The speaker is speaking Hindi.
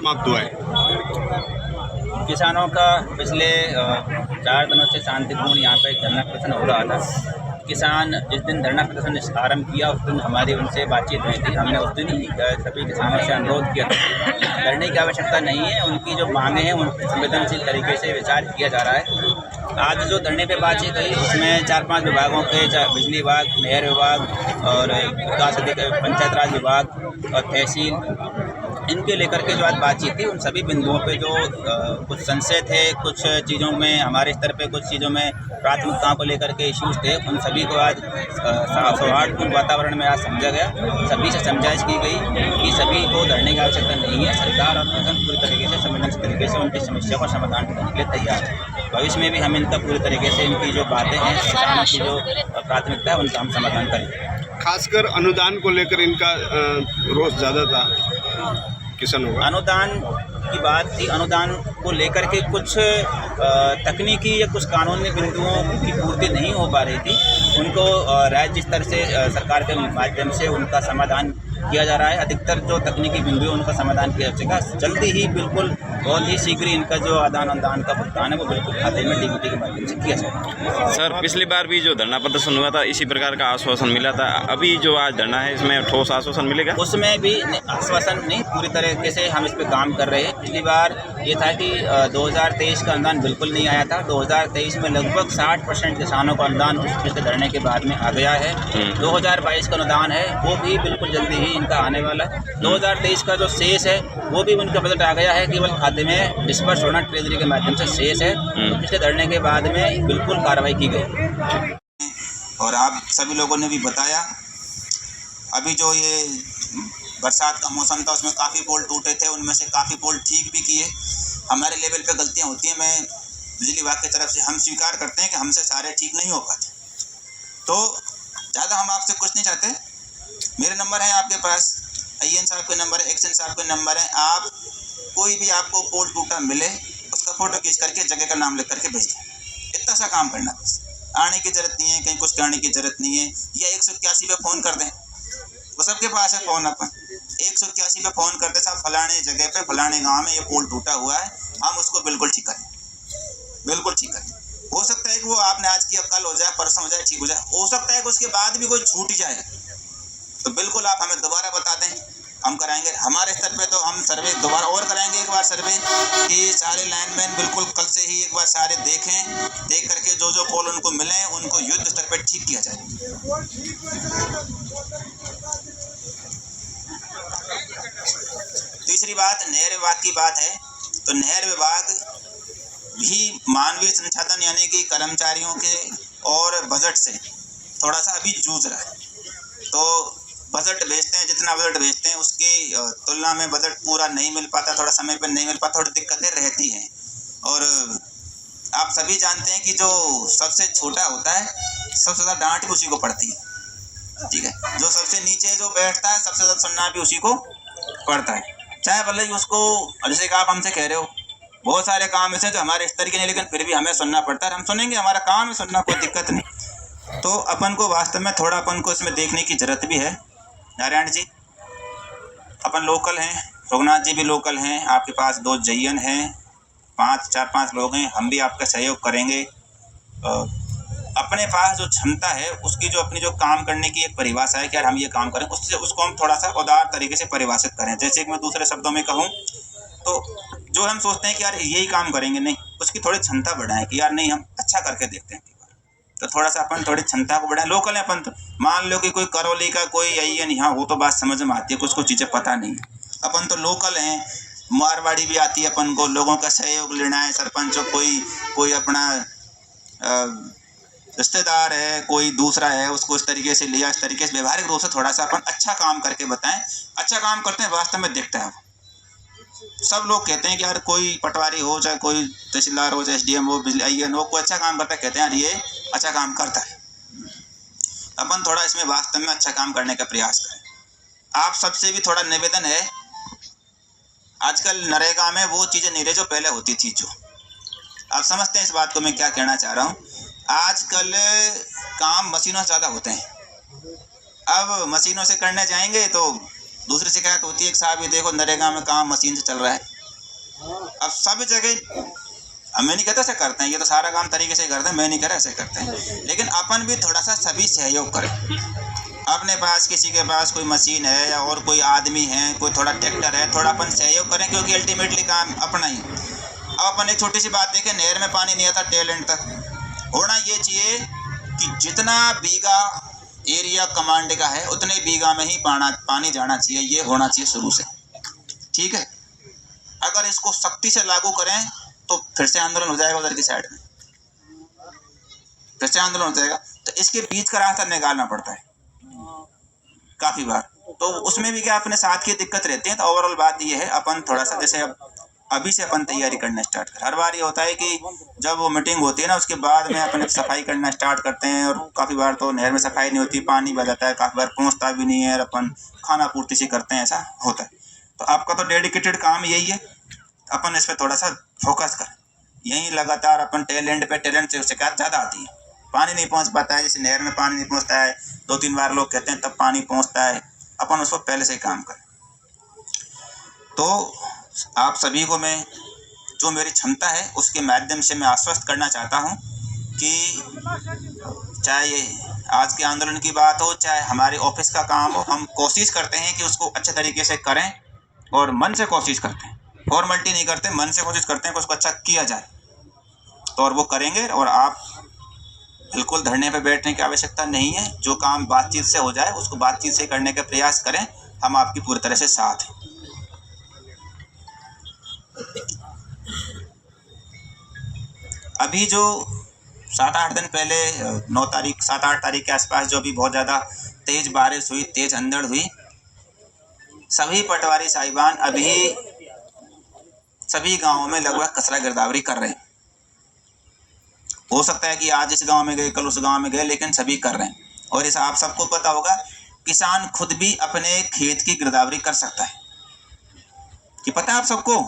समाप्त हुआ है? किसानों का पिछले 4 दिनों से शांतिपूर्ण यहाँ पे धरना प्रदर्शन हो रहा था। किसान जिस दिन धरना प्रदर्शन आरंभ किया उस दिन हमारी उनसे बातचीत हुई थी। हमने उस दिन ही सभी किसानों से अनुरोध किया था धरने की आवश्यकता नहीं है, उनकी जो मांगे हैं उन पर संवेदनशील तरीके से विचार किया जा रहा है। आज जो धरने पे बातचीत हुई उसमें 4-5 विभागों के, बिजली विभाग, नहर विभाग और विकास पंचायत राज विभाग और तहसील, इनके लेकर के जो आज बातचीत थी उन सभी बिंदुओं पे जो कुछ संशय थे, कुछ चीज़ों में हमारे स्तर पे कुछ चीज़ों में प्राथमिकताओं को लेकर के इश्यूज़ थे, उन सभी को आज सौहार्दपूर्ण वातावरण में आज समझा गया। सभी से समझाइश की गई कि सभी को धरने की आवश्यकता नहीं है। सरकार और प्रशासन पूरी तरीके से संवेदनशील तरीके से उनकी समस्या का समाधान करने के लिए तैयार है। भविष्य में भी हम इनका पूरी तरीके से इनकी जो बातें हैं, किसानों की जो प्राथमिकता है उनका हम समाधान करेंगे। खासकर अनुदान को लेकर इनका रोष ज़्यादा था किसानों का। अनुदान की बात थी, अनुदान को लेकर के कुछ तकनीकी या कुछ कानूनी बिंदुओं की पूर्ति नहीं हो पा रही थी। उनको राज्य स्तर से सरकार के माध्यम से उनका समाधान किया जा रहा है। अधिकतर जो तकनीकी बिंदु है उनका समाधान किया जाएगा जल्दी ही, बिल्कुल बहुत ही शीघ्र इनका जो आदान अनुदान का भुगतान है वो बिल्कुल खाते में डीबीटी के माध्यम से किया जाएगा। सर, पिछली बार भी जो धरना प्रदर्शन हुआ था इसी प्रकार का आश्वासन मिला था, अभी जो आज धरना है इसमें ठोस आश्वासन मिलेगा? उसमें भी आश्वासन नहीं, पूरी तरीके से हम इस पर काम कर रहे हैं। पिछली बार ये था कि 2023 का अनुदान बिल्कुल नहीं आया था। 2023 में लगभग 60% किसानों का अनुदान पिछले धरने के बाद में आ गया है। 2022 का अनुदान है वो भी बिल्कुल जल्दी ही इनका आने वाला है। 2023 का जो शेष है वो भी उनका बजट आ गया है, केवल खाते में डिस्पर्स होना ट्रेजरी के माध्यम से शेष है। तो पिछले धरने के बाद में बिल्कुल कार्रवाई की गई। और आप सभी लोगों ने भी बताया, अभी जो ये बरसात का मौसम था उसमें काफ़ी पोल टूटे थे, उनमें से काफ़ी पोल ठीक भी किए। हमारे लेवल पे गलतियां होती हैं, मैं बिजली विभाग की तरफ से हम स्वीकार करते हैं कि हमसे सारे ठीक नहीं हो पाते। तो ज़्यादा हम आपसे कुछ नहीं चाहते। मेरे नंबर है आपके पास, IN साहब के नंबर है, एक्शन साहब के नंबर है। आप कोई भी आपको पोल टूटा मिले उसका फ़ोटो खींच करके जगह का नाम लिख करके भेज दें। इतना सा काम करना, बस आने की ज़रूरत नहीं है, कहीं कुछ करने की ज़रूरत नहीं है। या 181 पे फ़ोन कर दें, वो सबके पास है फ़ोन। अपन 181 पे फ़ोन करते साहब फलाने जगह पे फलाने गांव में ये पोल टूटा हुआ है, हम उसको बिल्कुल ठीक करें, बिल्कुल ठीक करें। हो सकता है कि वो आपने आज किया कल हो जाए, परसों हो जाए, ठीक हो जाए। हो सकता है कि उसके बाद भी कोई छूट जाए, तो बिल्कुल आप हमें दोबारा बता दें, हम कराएंगे। हमारे स्तर पे तो हम सर्वे दोबारा और कराएंगे, एक बार सर्वे कि सारे लाइनमैन बिल्कुल कल से ही एक बार सारे देखें, देख करके जो जो पोल उनको मिले उनको युद्ध स्तर पर ठीक किया जाए। तीसरी बात नहर विभाग की बात है, तो नहर विभाग भी मानवीय संसाधन यानी कि कर्मचारियों के और बजट से थोड़ा सा अभी जूझ रहा है। तो बजट भेजते हैं, जितना बजट भेजते हैं उसकी तुलना में बजट पूरा नहीं मिल पाता, थोड़ा समय पर नहीं मिल पाता, थोड़ी दिक्कतें रहती हैं। और आप सभी जानते हैं कि जो सबसे छोटा होता है सबसे ज़्यादा डांट भी उसी को पड़ती है, ठीक है। जो सबसे नीचे जो बैठता है सबसे ज़्यादा सुनना भी उसी को पड़ता है, चाहे भले ही उसको, जैसे कि आप हमसे कह रहे हो बहुत सारे काम ऐसे जो हमारे स्तर के नहीं, लेकिन फिर भी हमें सुनना पड़ता है। हम सुनेंगे, हमारा काम है सुनना, कोई दिक्कत नहीं। तो अपन को वास्तव में थोड़ा अपन को इसमें देखने की ज़रूरत भी है। नारायण जी अपन लोकल हैं, रघुनाथ जी भी लोकल हैं, आपके पास 2 जयन हैं, 4-5 लोग हैं, हम भी आपका सहयोग करेंगे। अपने पास जो क्षमता है उसकी जो अपनी जो काम करने की एक परिभाषा है कि यार हम ये काम करें, उससे उसको हम थोड़ा सा उदार तरीके से परिभाषित करें। जैसे कि मैं दूसरे शब्दों में कहूँ तो जो हम सोचते हैं कि यार यही काम करेंगे, नहीं, उसकी थोड़ी क्षमता बढ़ाएं कि यार नहीं हम अच्छा करके देखते हैं। तो थोड़ा सा अपन थोड़ी क्षमता को बढ़ाएं। लोकल है अपन, तो मान लो कि कोई करौली का कोई IN, यहाँ वो तो बात समझ में आती है, कुछ चीज़ें पता नहीं है। अपन तो लोकल हैं, मारवाड़ी भी आती है अपन को, लोगों का सहयोग लेना है। सरपंच कोई अपना रिश्तेदार है, कोई दूसरा है, उसको इस तरीके से लिया, इस तरीके से व्यवहारिक रूप से थोड़ा सा अपन अच्छा काम करके बताएं। अच्छा काम करते हैं, वास्तव में दिखता है। सब लोग कहते हैं कि यार कोई पटवारी हो, चाहे कोई तहसीलदार हो, चाहे SDM हो, बिजली IN हो, कोई अच्छा काम करता है, कहते हैं यार ये अच्छा काम करता है। अपन थोड़ा इसमें वास्तव में अच्छा काम करने का प्रयास करें। आप सबसे भी थोड़ा निवेदन है, आजकल नरेगा में वो चीज़ें नहीं रही जो पहले होती थी। जो आप समझते हैं इस बात को मैं क्या कहना चाह रहा हूँ। आजकल काम मशीनों से ज़्यादा होते हैं। अब मशीनों से करने जाएंगे तो दूसरी शिकायत होती है कि साहब ये देखो नरेगा में काम मशीन से चल रहा है। अब सब जगह अब मैं नहीं कहता ऐसे करते हैं, ये तो सारा काम तरीके से करते हैं, मैं नहीं कह रहा ऐसे करते हैं, लेकिन अपन भी थोड़ा सा सभी सहयोग करें। अपने पास किसी के पास कोई मशीन है या और कोई आदमी है, कोई थोड़ा ट्रैक्टर है, थोड़ा अपन सहयोग करें, क्योंकि अल्टीमेटली काम अपना ही। अब अपन एक छोटी सी बात देखें, नहर में पानी नहीं आता टेल एंड तक, होना ये चाहिए कि जितना बीघा एरिया कमांड का है उतने बीघा में ही पानी जाना चाहिए, ये होना चाहिए शुरू से। ठीक है, अगर इसको सख्ती से लागू करें तो फिर से आंदोलन हो जाएगा उधर की साइड में, फिर से आंदोलन हो जाएगा। तो इसके बीच का रास्ता निकालना पड़ता है काफ़ी बार, तो उसमें भी क्या अपने साथ की दिक्कत रहती है। तो ओवरऑल बात ये है, अपन थोड़ा सा जैसे अभी से अपन तैयारी करना स्टार्ट करें। हर बार ये होता है कि जब वो मीटिंग होती है ना, उसके बाद में अपन सफाई करना स्टार्ट करते हैं, और काफ़ी बार तो नहर में सफाई नहीं होती, पानी बह जाता है, काफ़ी बार पहुँचता भी नहीं है, और अपन खाना पूर्ति से करते हैं, ऐसा होता है। तो आपका तो डेडिकेटेड काम यही है, अपन इस पर थोड़ा सा फोकस करें। यहीं लगातार अपन टैलेंट पे टैलेंट से शिकायत ज़्यादा आती है, पानी नहीं पहुंच पाता है, जैसे नहर में पानी नहीं पहुंचता है, 2-3 बार लोग कहते हैं तब पानी पहुंचता है, अपन उस पर पहले से ही काम करें। तो आप सभी को मैं जो मेरी क्षमता है उसके माध्यम से मैं आश्वस्त करना चाहता हूं कि चाहे ये आज के आंदोलन की बात हो, चाहे हमारे ऑफिस का काम हो, हम कोशिश करते हैं कि उसको अच्छे तरीके से करें, और मन से कोशिश करते हैं, फॉर्मेलिटी नहीं करते, मन से कोशिश करते हैं कि उसको अच्छा किया जाए। तो और वो करेंगे, और आप बिल्कुल धरने पे बैठने की आवश्यकता नहीं है, जो काम बातचीत से हो जाए उसको बातचीत से करने का प्रयास करें, हम आपकी पूरी तरह से साथ हैं। अभी जो 7-8 दिन पहले 7-8 तारीख के आसपास जो अभी बहुत ज़्यादा तेज़ बारिश हुई, तेज़ अंधड़ हुई, सभी पटवारी साहिबान अभी सभी गांवों में लगभग कचरा गिरदावरी कर रहे हैं। हो सकता है कि आज इस गांव में गए, कल उस गांव में गए, लेकिन सभी कर रहे हैं। और इस आप सबको पता होगा, किसान खुद भी अपने खेत की गिरदावरी कर सकता है, कि पता है आप सबको?